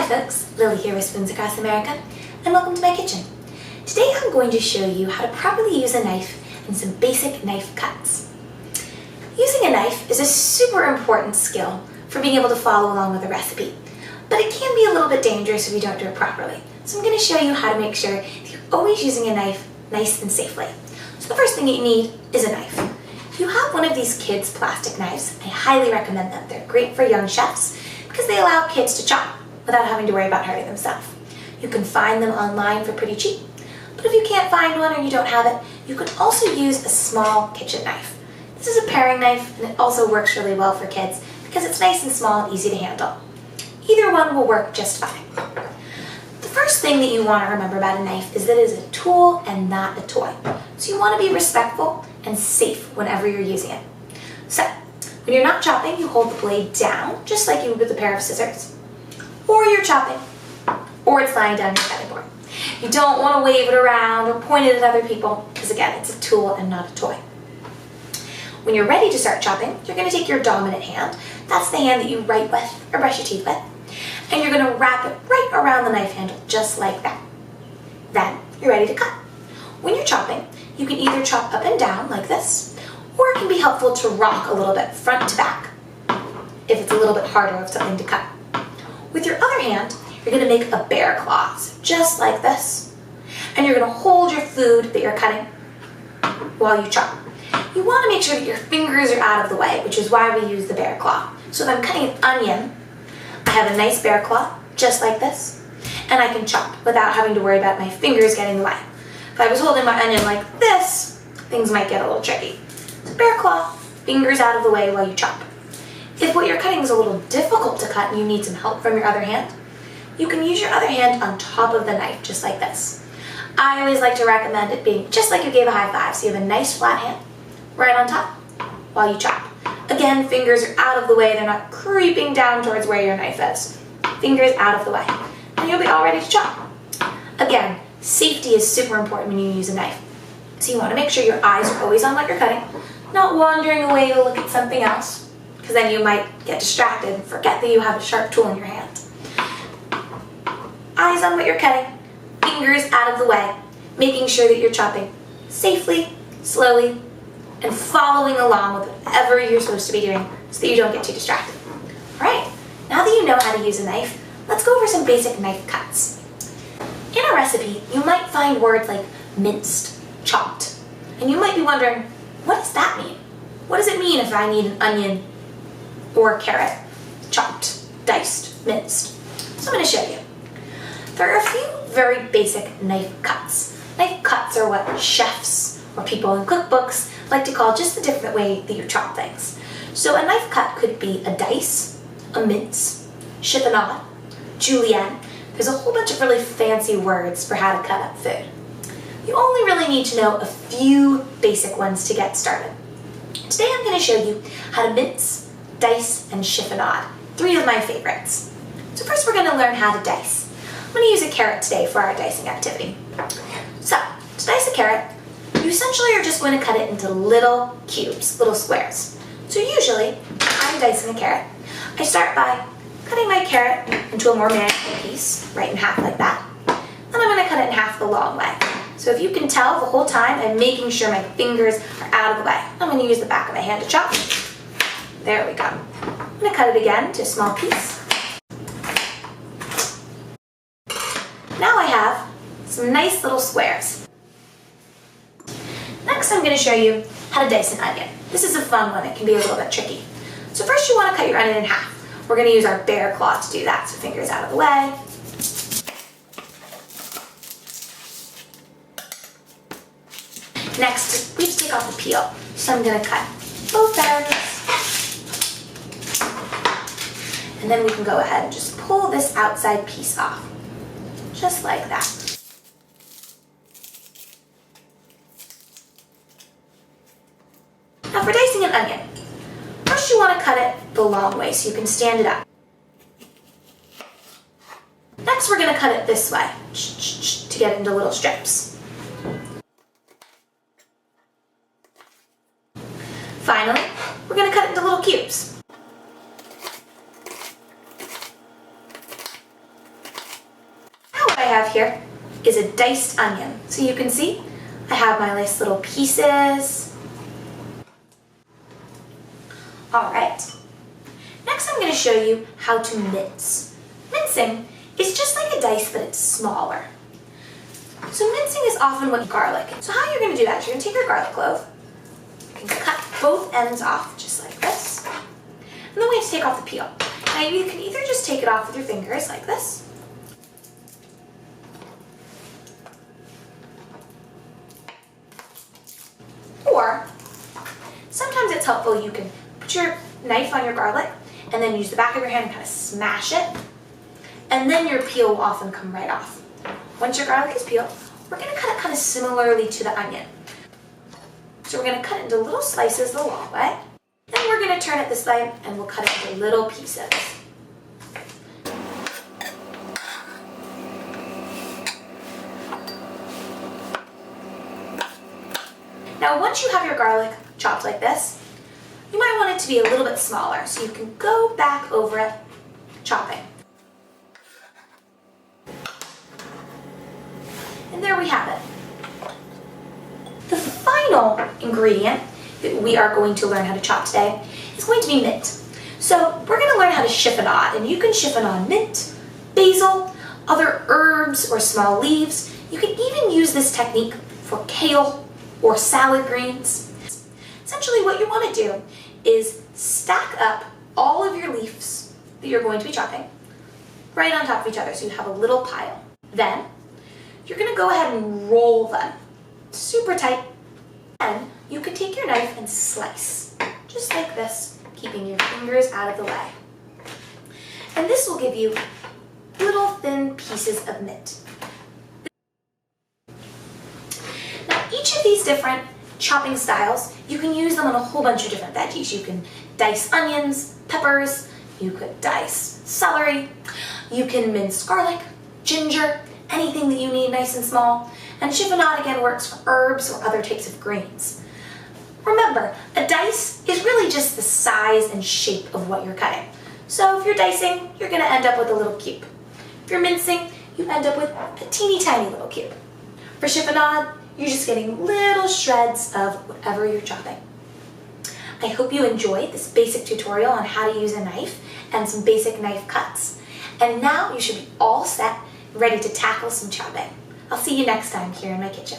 folks, Lily here with Spoons Across America, and welcome to my kitchen. Today I'm going to show you how to properly use a knife and some basic knife cuts. Using a knife is a super important skill for being able to follow along with a recipe, but it can be a little bit dangerous if you don't do it properly. So I'm going to show you how to make sure that you're always using a knife nice and safely. So the first thing you need is a knife. If you have one of these kids' plastic knives, I highly recommend them. They're great for young chefs because they allow kids to chop without having to worry about hurting themselves. You can find them online for pretty cheap, but if you can't find one or you don't have it, you can also use a small kitchen knife. This is a paring knife and it also works really well for kids because it's nice and small and easy to handle. Either one will work just fine. The first thing that you want to remember about a knife is that it is a tool and not a toy. So you want to be respectful and safe whenever you're using it. So, when you're not chopping, you hold the blade down, just like you would with a pair of scissors. Or you're chopping, or it's lying down your cutting board. You don't want to wave it around or point it at other people, because again, it's a tool and not a toy. When you're ready to start chopping, you're going to take your dominant hand. That's the hand that you write with or brush your teeth with. And you're going to wrap it right around the knife handle, just like that. Then, you're ready to cut. When you're chopping, you can either chop up and down like this, or it can be helpful to rock a little bit front to back if it's a little bit harder of something to cut. With your other hand, you're going to make a bear claw, so just like this. And you're going to hold your food that you're cutting while you chop. You want to make sure that your fingers are out of the way, which is why we use the bear claw. So if I'm cutting an onion, I have a nice bear claw, just like this, and I can chop without having to worry about my fingers getting in the way. If I was holding my onion like this, things might get a little tricky. So bear claw, fingers out of the way while you chop. If what you're cutting is a little difficult to cut and you need some help from your other hand, you can use your other hand on top of the knife, just like this. I always like to recommend it being just like you gave a high five, so you have a nice flat hand right on top while you chop. Again, fingers are out of the way, they're not creeping down towards where your knife is. Fingers out of the way, and you'll be all ready to chop. Again, safety is super important when you use a knife. So you want to make sure your eyes are always on what you're cutting, not wandering away to look at something else, because then you might get distracted and forget that you have a sharp tool in your hand. Eyes on what you're cutting, fingers out of the way, making sure that you're chopping safely, slowly, and following along with whatever you're supposed to be doing so that you don't get too distracted. Alright, now that you know how to use a knife, let's go over some basic knife cuts. In a recipe, you might find words like minced, chopped, and you might be wondering, what does that mean? What does it mean if I need an onion or a carrot chopped, diced, minced? So I'm going to show you. There are a few very basic knife cuts. Knife cuts are what chefs or people in cookbooks like to call just the different way that you chop things. So a knife cut could be a dice, a mince, chiffonade, julienne. There's a whole bunch of really fancy words for how to cut up food. You only really need to know a few basic ones to get started. Today I'm going to show you how to mince, dice, and chiffonade, three of my favorites. So first we're going to learn how to dice. I'm going to use a carrot today for our dicing activity. So, to dice a carrot, you essentially are just going to cut it into little cubes, little squares. So usually, when I'm dicing a carrot, I start by cutting my carrot into a more manageable piece, right in half like that. Then I'm going to cut it in half the long way. So if you can tell, the whole time I'm making sure my fingers are out of the way. I'm going to use the back of my hand to chop. There we go. I'm going to cut it again to a small piece. Now I have some nice little squares. Next I'm going to show you how to dice an onion. This is a fun one, it can be a little bit tricky. So first you want to cut your onion in half. We're going to use our bear claw to do that, so fingers out of the way. Next, we have to take off the peel. So I'm going to cut both ends. And then we can go ahead and just pull this outside piece off. Just like that. Now for dicing an onion, first you want to cut it the long way so you can stand it up. Next we're going to cut it this way to get into little strips. Finally, we're going to cut it into little cubes. is a diced onion. So you can see I have my nice little pieces. All right. Next I'm going to show you how to mince. Mincing is just like a dice, but it's smaller. So mincing is often what garlic. So how you're going to do that is you're going to take your garlic clove, you can cut both ends off just like this, and then we have to take off the peel. Now you can either just take it off with your fingers like this, or sometimes it's helpful you can put your knife on your garlic and then use the back of your hand and kind of smash it, and then your peel will often come right off. Once your garlic is peeled, we're going to cut it kind of similarly to the onion. So we're going to cut it into little slices the long way, then we're going to turn it this way and we'll cut it into little pieces. Now once you have your garlic chopped like this, you might want it to be a little bit smaller, so you can go back over it, chopping. And there we have it. The final ingredient that we are going to learn how to chop today is going to be mint. So we're going to learn how to chiffonade, and you can chiffonade mint, basil, other herbs or small leaves. You can even use this technique for kale or salad greens. Essentially what you want to do is stack up all of your leaves that you're going to be chopping right on top of each other so you have a little pile. Then you're going to go ahead and roll them super tight, and you can take your knife and slice just like this, keeping your fingers out of the way. And this will give you little thin pieces of mint. Now each of these different chopping styles, you can use them on a whole bunch of different veggies. You can dice onions, peppers, you could dice celery, you can mince garlic, ginger, anything that you need nice and small. And chiffonade again works for herbs or other types of greens. Remember, a dice is really just the size and shape of what you're cutting. So if you're dicing, you're going to end up with a little cube. If you're mincing, you end up with a teeny tiny little cube. For chiffonade, you're just getting little shreds of whatever you're chopping. I hope you enjoyed this basic tutorial on how to use a knife and some basic knife cuts. And now you should be all set, ready to tackle some chopping. I'll see you next time here in my kitchen.